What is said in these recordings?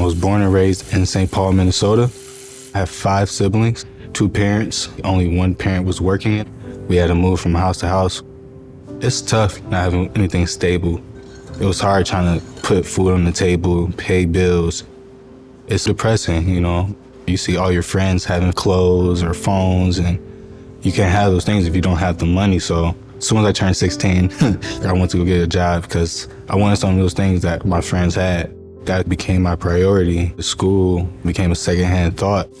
I was born and raised in St. Paul, Minnesota. I have 5 siblings, 2 parents. Only one parent was working. We had to move from house to house. It's tough not having anything stable. It was hard trying to put food on the table, pay bills. It's depressing, you know. You see all your friends having clothes or phones, and you can't have those things if you don't have the money. So as soon as I turned 16, I went to go get a job because I wanted some of those things that my friends had. That became my priority. School became a secondhand thought.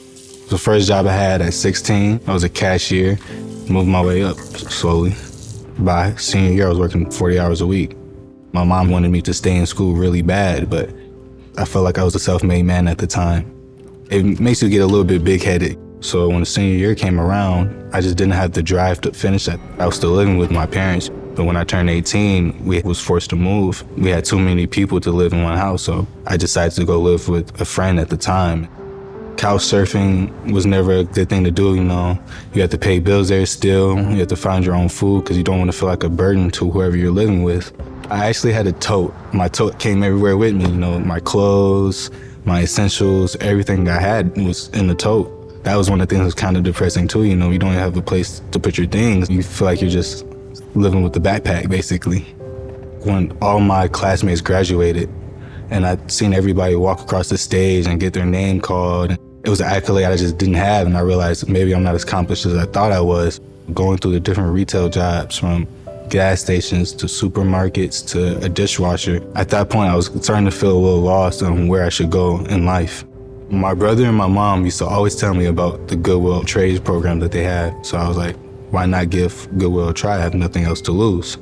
The first job I had at 16, I was a cashier, moved my way up slowly. By senior year, I was working 40 hours a week. My mom wanted me to stay in school really bad, but I felt like I was a self-made man at the time. It makes you get a little bit big-headed. So when the senior year came around, I just didn't have the drive to finish that. I was still living with my parents. But when I turned 18, we was forced to move. We had too many people to live in one house, so I decided to go live with a friend at the time. Couch surfing was never a good thing to do, you know. You have to pay bills there still. You have to find your own food because you don't want to feel like a burden to whoever you're living with. I actually had a tote. My tote came everywhere with me, you know, my clothes, my essentials, everything I had was in the tote. That was one of the things that was kind of depressing too, you know. You don't have a place to put your things. You feel like you're just living with the backpack, basically. When all my classmates graduated and I'd seen everybody walk across the stage and get their name called, it was an accolade I just didn't have, and I realized maybe I'm not as accomplished as I thought I was. Going through the different retail jobs, from gas stations to supermarkets to a dishwasher, at that point I was starting to feel a little lost on where I should go in life. My brother and my mom used to always tell me about the Goodwill trades program that they had, so I was like, why not give Goodwill a try? I have nothing else to lose.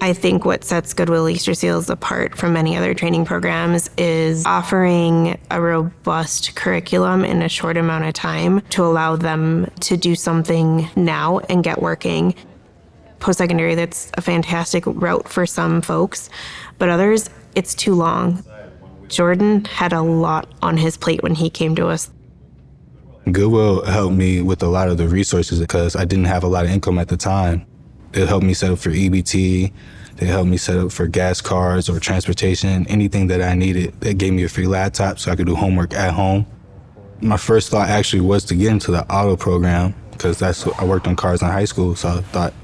I think what sets Goodwill-Easter Seals apart from many other training programs is offering a robust curriculum in a short amount of time to allow them to do something now and get working. Post-secondary, that's a fantastic route for some folks, but others, it's too long. Jordan had a lot on his plate when he came to us. Goodwill helped me with a lot of the resources because I didn't have a lot of income at the time. It helped me set up for EBT. They helped me set up for gas cards or transportation, anything that I needed. They gave me a free laptop so I could do homework at home. My first thought actually was to get into the auto program because that's what I worked on cars in high school, so I thought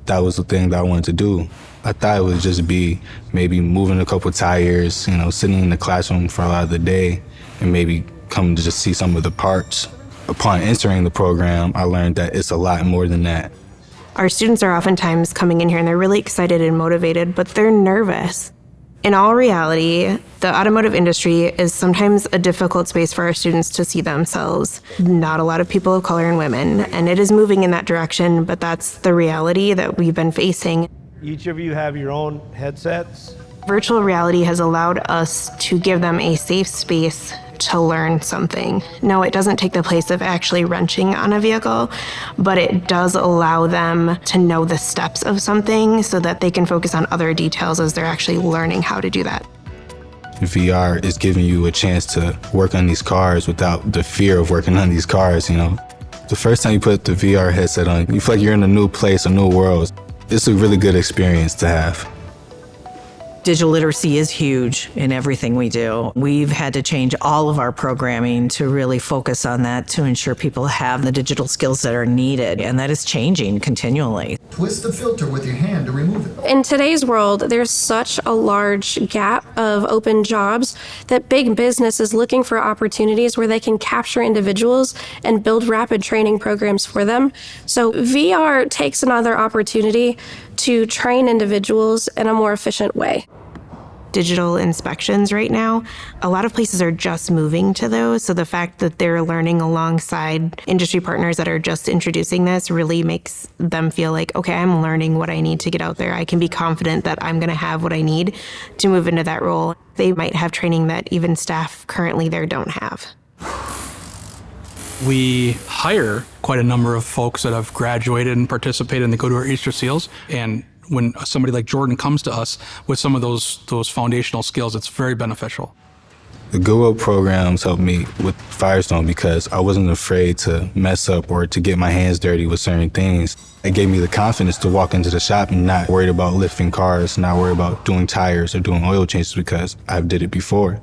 that was the thing that I wanted to do. I thought it would just be maybe moving a couple tires, you know, sitting in the classroom for a lot of the day and maybe come to just see some of the parts. Upon entering the program, I learned that it's a lot more than that. Our students are oftentimes coming in here and they're really excited and motivated, but they're nervous. In all reality, the automotive industry is sometimes a difficult space for our students to see themselves. Not a lot of people of color and women, and it is moving in that direction, but that's the reality that we've been facing. Each of you have your own headsets. Virtual reality has allowed us to give them a safe space to learn something. No, it doesn't take the place of actually wrenching on a vehicle, but it does allow them to know the steps of something so that they can focus on other details as they're actually learning how to do that. VR is giving you a chance to work on these cars without the fear of working on these cars, you know. The first time you put the VR headset on, you feel like you're in a new place, a new world. It's a really good experience to have. Digital literacy is huge in everything we do. We've had to change all of our programming to really focus on that to ensure people have the digital skills that are needed, and that is changing continually. Twist the filter with your hand to remove it. In today's world, there's such a large gap of open jobs that big business is looking for opportunities where they can capture individuals and build rapid training programs for them. So VR takes another opportunity to train individuals in a more efficient way. Digital inspections right now, a lot of places are just moving to those. So the fact that they're learning alongside industry partners that are just introducing this really makes them feel like, okay, I'm learning what I need to get out there. I can be confident that I'm going to have what I need to move into that role. They might have training that even staff currently there don't have. We hire quite a number of folks that have graduated and participated in the Goodwill-Easter Seals. And when somebody like Jordan comes to us with some of those foundational skills, it's very beneficial. The Goodwill programs helped me with Firestone because I wasn't afraid to mess up or to get my hands dirty with certain things. It gave me the confidence to walk into the shop and not worried about lifting cars, not worried about doing tires or doing oil changes because I've did it before.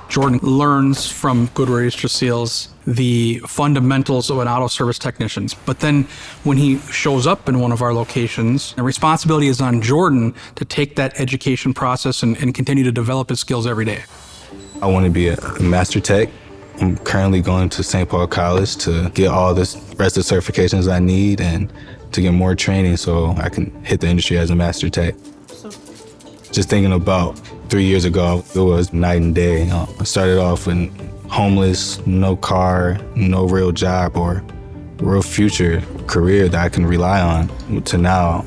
Jordan learns from Goodwill-Easter Seals the fundamentals of an auto service technician. But then when he shows up in one of our locations, the responsibility is on Jordan to take that education process and continue to develop his skills every day. I want to be a master tech. I'm currently going to St. Paul College to get all the rest of the certifications I need and to get more training so I can hit the industry as a master tech. Just thinking about 3 years ago, it was night and day. I started off with homeless, no car, no real job or real future career that I can rely on, to now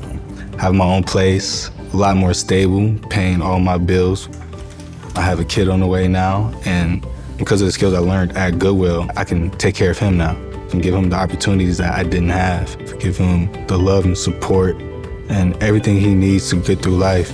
have my own place, a lot more stable, paying all my bills. I have a kid on the way now, and because of the skills I learned at Goodwill, I can take care of him now and give him the opportunities that I didn't have, give him the love and support and everything he needs to get through life.